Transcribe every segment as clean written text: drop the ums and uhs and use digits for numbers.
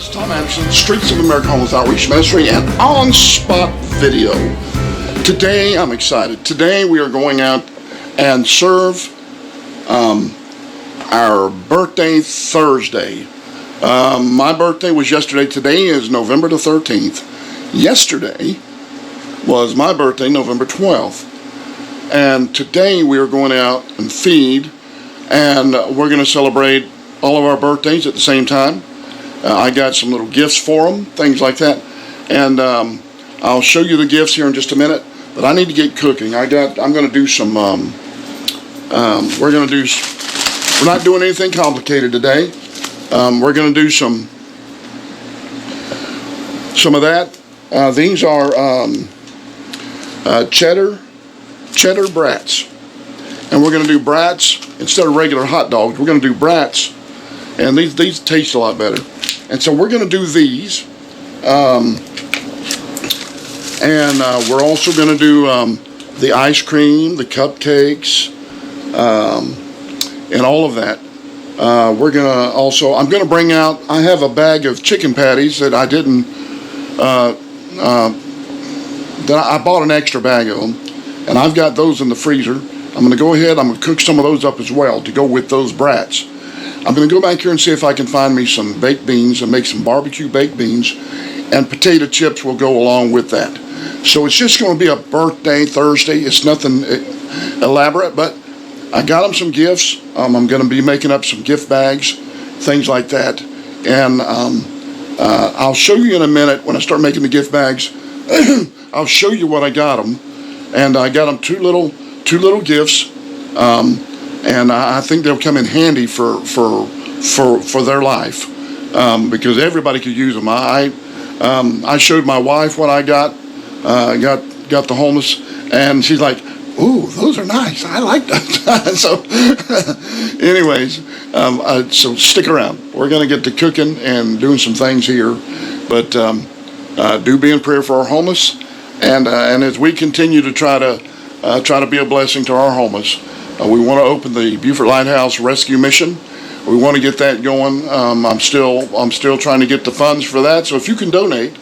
This is Tom Anderson, Streets of America Homeless Outreach Ministry, and on-spot video. Today, I'm excited. Today, we are going out and serve our birthday Thursday. My birthday was yesterday. Today is November the 13th. Yesterday was my birthday, November 12th. And today, we are going out and feed, and we're going to celebrate all of our birthdays at the same time. I got some little gifts for them, things like that, and I'll show you the gifts here in just a minute. But I need to get cooking. I'm going to do some. We're not doing anything complicated today. We're going to do some of that. These are Cheddar Bratts, and we're going to do Bratts instead of regular hot dogs. We're going to do Bratts. And these taste a lot better. And so we're going to do these. And we're also going to do the ice cream, the cupcakes, and all of that. We're going to also, I'm going to bring out, I have a bag of chicken patties that I didn't, I bought an extra bag of them. And I've got those in the freezer. I'm going to go ahead, I'm going to cook some of those up as well to go with those Bratts. I'm going to go back here and see if I can find me some baked beans and make some barbecue baked beans, and potato chips will go along with that. So it's just going to be a birthday Thursday. It's nothing elaborate, but I got them some gifts. I'm going to be making up some gift bags, things like that. And I'll show you in a minute when I start making the gift bags. I'll show you what I got them. And I got them two little gifts. And I think they'll come in handy for their life, because everybody could use them. I showed my wife what I got the homeless, and she's like, "Ooh, those are nice. I like that." So, anyways, so stick around. We're gonna get to cooking and doing some things here, but do be in prayer for our homeless, and as we continue to try to be a blessing to our homeless. We want to open the Beaufort Lighthouse Rescue Mission. We want to get that going. I'm still trying to get the funds for that. So if you can donate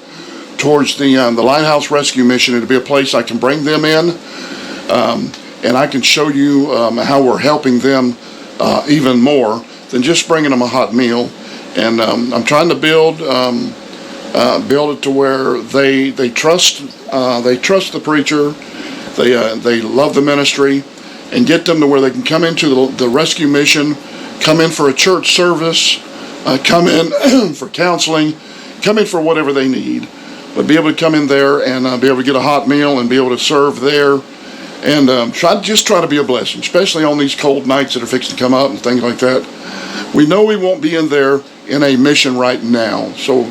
towards the Lighthouse Rescue Mission, it'll be a place I can bring them in, and I can show you how we're helping them even more than just bringing them a hot meal. And I'm trying to build it to where they trust the preacher, they love the ministry, and get them to where they can come into the rescue mission, come in for a church service, come in for counseling, come in for whatever they need, but be able to come in there and be able to get a hot meal and be able to serve there, and try to be a blessing, especially on these cold nights that are fixing to come up and things like that. We know we won't be in there in a mission right now, so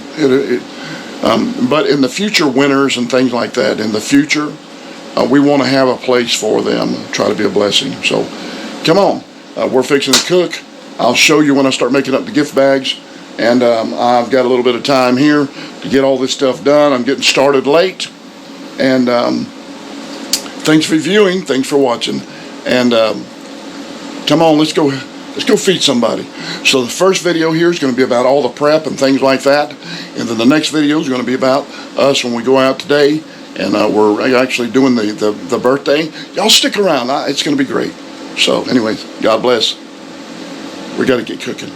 but in the future winters and things like that, in the future, we want to have a place for them, try to be a blessing. So, come on. We're fixing to cook. I'll show you when I start making up the gift bags. And I've got a little bit of time here to get all this stuff done. I'm getting started late. And thanks for viewing. Thanks for watching. And come on, let's go feed somebody. So the first video here is going to be about all the prep and things like that. And then the next video is going to be about us when we go out today. And we're actually doing the birthday. Y'all stick around. It's going to be great. So, anyways, God bless. We got to get cooking.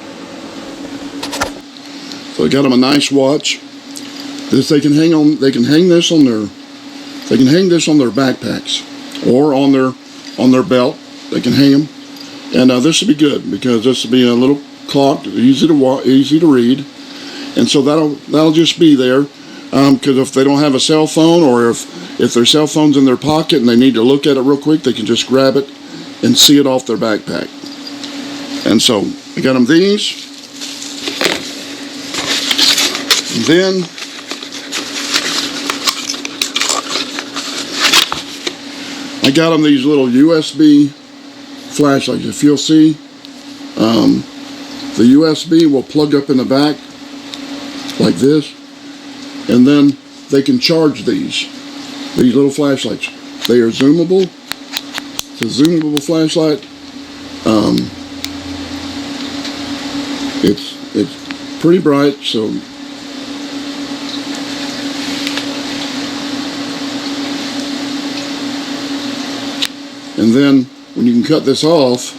So I got them a nice watch. They can hang this on their backpacks or on their belt. They can hang them, and this will be good because this will be a little clock, easy to read, and so that'll just be there. Because if they don't have a cell phone, or if their cell phone's in their pocket and they need to look at it real quick, they can just grab it and see it off their backpack. And so I got them these. And then I got them these little USB flashlights. If you'll see, the USB will plug up in the back like this. And then they can charge these little flashlights. They are zoomable. It's a zoomable flashlight. It's pretty bright, so And then when you can cut this off,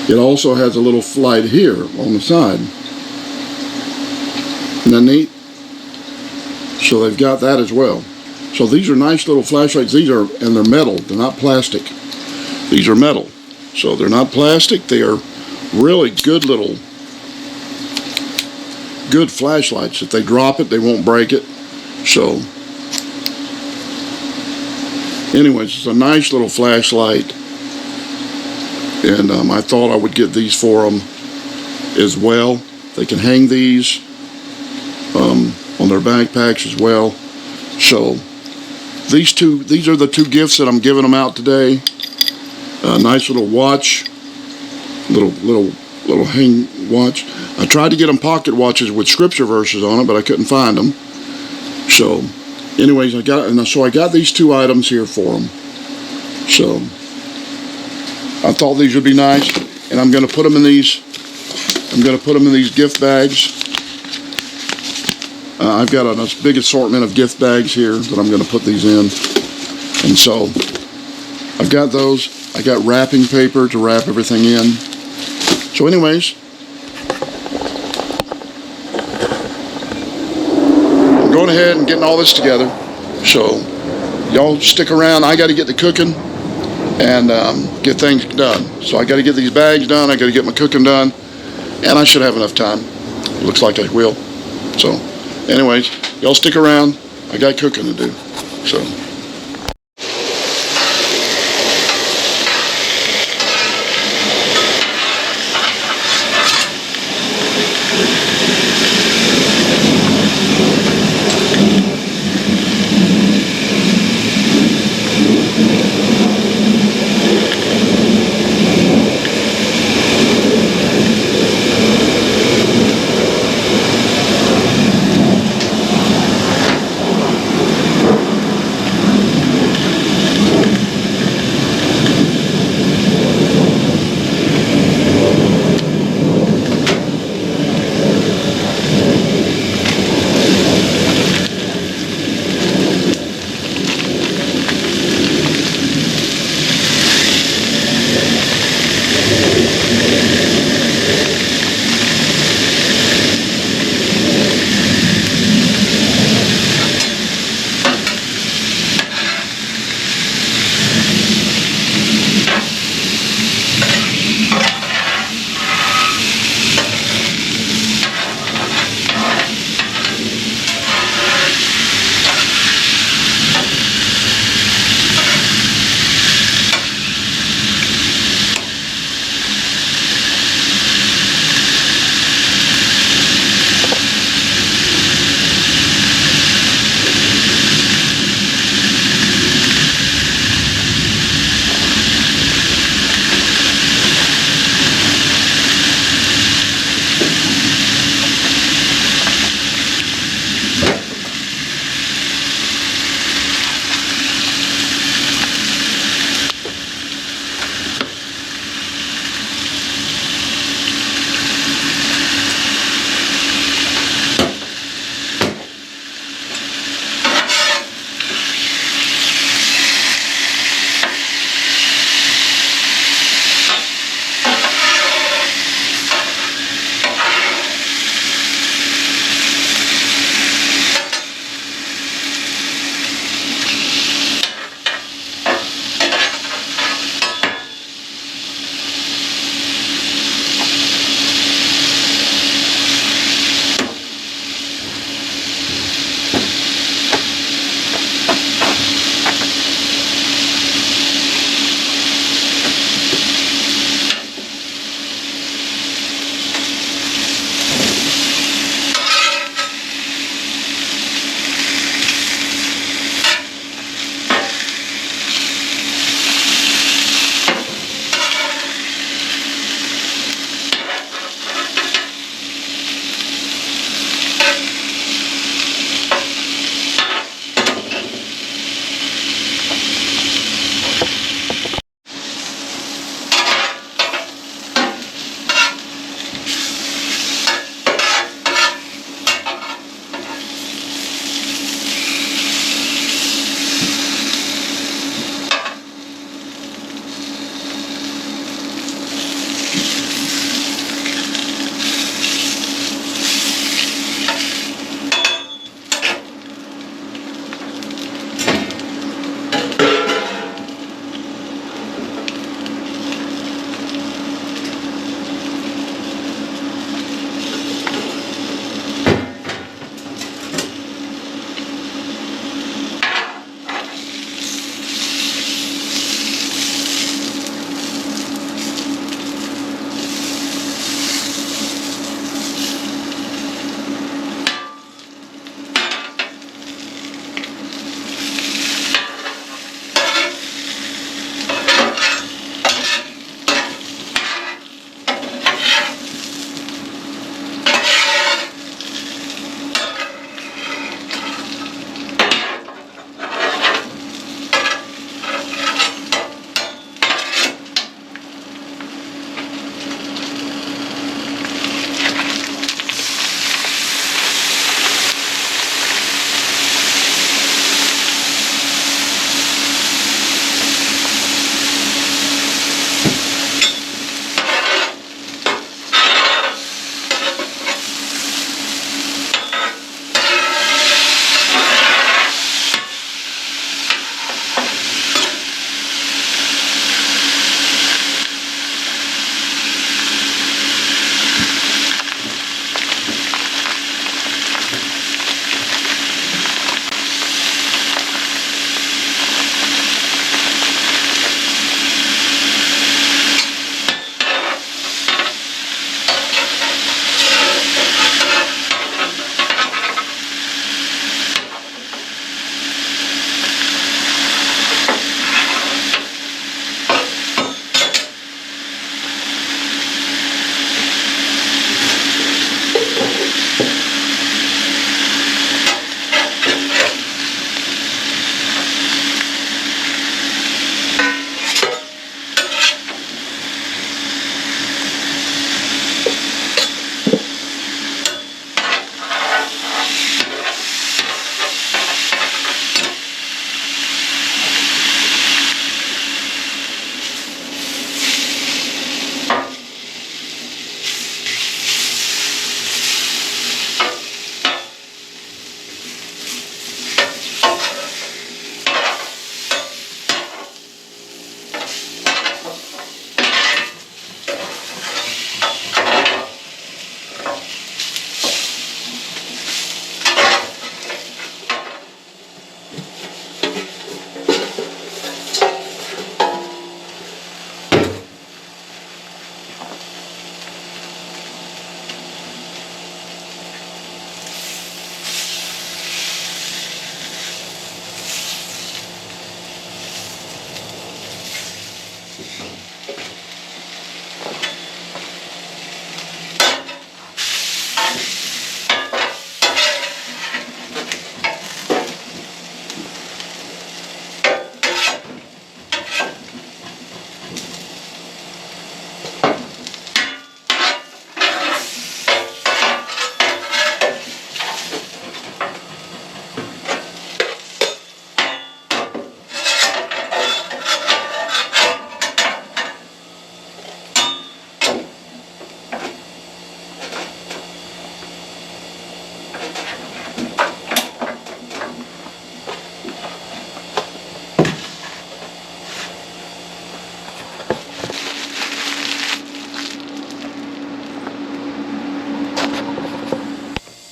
it also has a little light here on the side. Isn't that neat? So they've got that as well. So these are nice little flashlights. These are, and they're metal. They're not plastic. These are metal. So they're not plastic. They are really good flashlights. If they drop it, they won't break it. So anyways, it's a nice little flashlight. And I thought I would get these for them as well. They can hang these on their backpacks as well. So these are the two gifts that I'm giving them out today. A nice little watch, little hang watch. I tried to get them pocket watches with scripture verses on it, but I couldn't find them. So anyways, I got these two items here for them. So I thought these would be nice, and I'm going to put them in these. I'm going to put them in these gift bags. I've got a big assortment of gift bags here that I'm going to put these in, and so I've got those. I got wrapping paper to wrap everything in. So, anyways, I'm going ahead and getting all this together. So, y'all stick around. I got to get the cooking and get things done. So I got to get these bags done, I got to get my cooking done, and I should have enough time. It looks like I will. So anyways, y'all stick around. I got cooking to do. So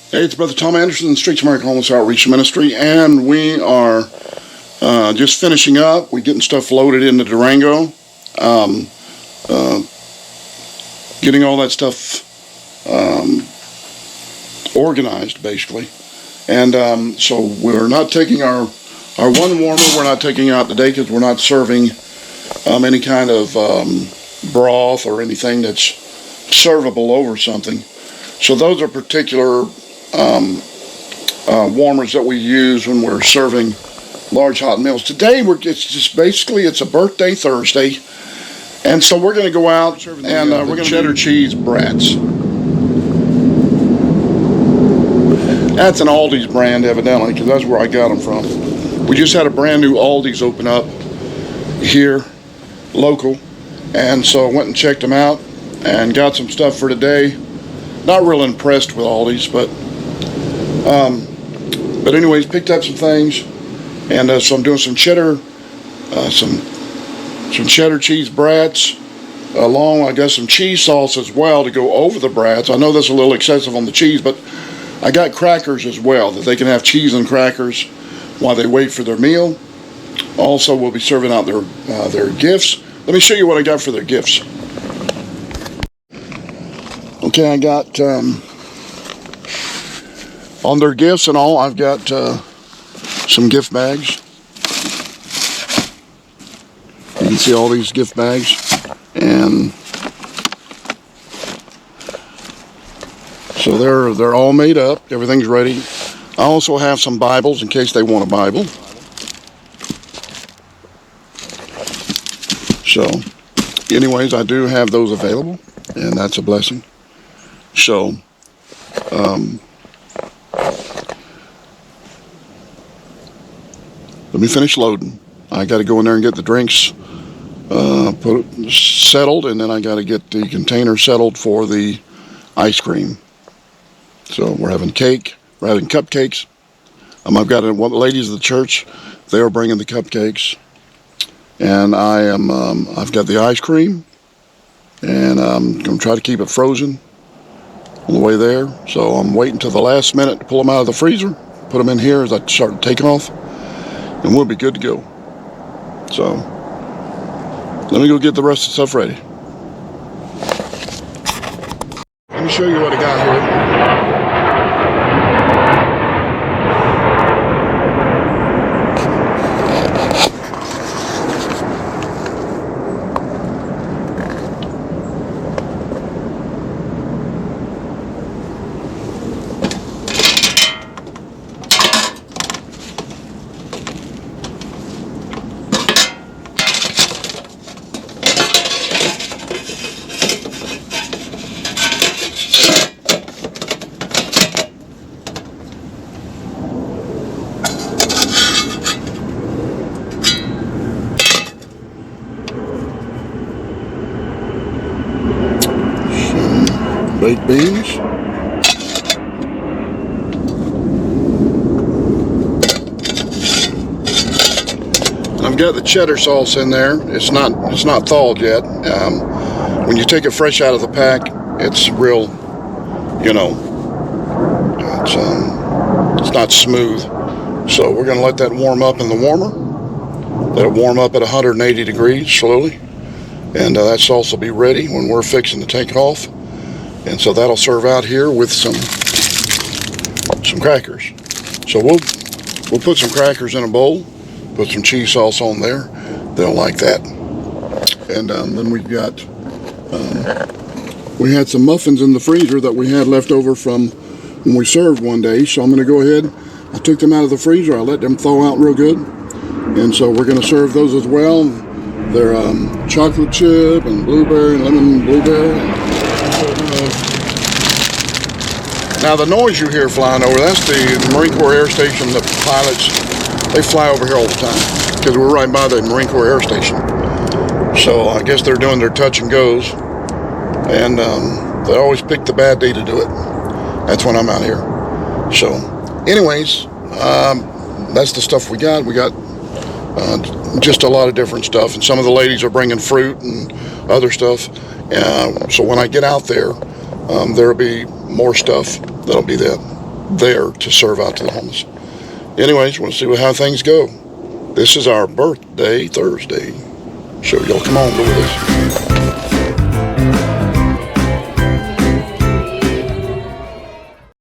Hey, it's Brother Tom Anderson, Streets American Homeless Outreach Ministry, and we are just finishing up. We're getting stuff loaded into Durango, getting all that stuff organized, basically. And so we're not taking our one warmer, we're not taking out today because we're not serving any kind of broth or anything that's servable over something. So those are particular warmers that we use when we're serving large hot meals. Today it's just basically it's a birthday Thursday, and so we're going to go out and we're going to cheddar cheese Bratts. That's an Aldi's brand, evidently, because that's where I got them from. We just had a brand new Aldi's open up here, local, and so I went and checked them out and got some stuff for today. Not real impressed with Aldi's, but anyways, picked up some things, and so I'm doing some cheddar, some cheddar cheese Bratts, along I got some cheese sauce as well to go over the Bratts. I know that's a little excessive on the cheese, but I got crackers as well, that they can have cheese and crackers while they wait for their meal. Also, we'll be serving out their gifts. Let me show you what I got for their gifts. Okay, I got on their gifts and all, I've got some gift bags. You can see all these gift bags, and so they're all made up. Everything's ready. I also have some Bibles in case they want a Bible. So, anyways, I do have those available, and that's a blessing. So, let me finish loading. I got to go in there and get the drinks settled, and then I got to get the container settled for the ice cream. So we're having cake, we're having cupcakes. I've got one of the ladies of the church. They are bringing the cupcakes, and I've got the ice cream, and I'm going to try to keep it frozen on the way there. So I'm waiting till the last minute to pull them out of the freezer, put them in here as I start to take off, and we'll be good to go. So let me go get the rest of the stuff ready. Let me show you what I got here. Baked beans. I've got the cheddar sauce in there. It's not thawed yet. When you take it fresh out of the pack, it's real, it's not smooth. So we're going to let that warm up in the warmer. Let it warm up at 180 degrees slowly, and that sauce will be ready when we're fixing to take off. And so that'll serve out here with some crackers. So we'll put some crackers in a bowl, put some cheese sauce on there. They'll like that. And then we've got, we had some muffins in the freezer that we had left over from when we served one day. So I'm going to go ahead. I took them out of the freezer. I let them thaw out real good. And so we're going to serve those as well. They're chocolate chip and blueberry and lemon blueberry. Now the noise you hear flying over, that's the Marine Corps Air Station. The pilots, they fly over here all the time because we're right by the Marine Corps Air Station. So I guess they're doing their touch and goes, and they always pick the bad day to do it. That's when I'm out here. So anyways, that's the stuff we got. We got just a lot of different stuff, and some of the ladies are bringing fruit and other stuff. So when I get out there, there'll be more stuff that'll be there. there to serve out to the homeless. Anyways, we'll see how things go. This is our birthday Thursday. So y'all come on, go with us.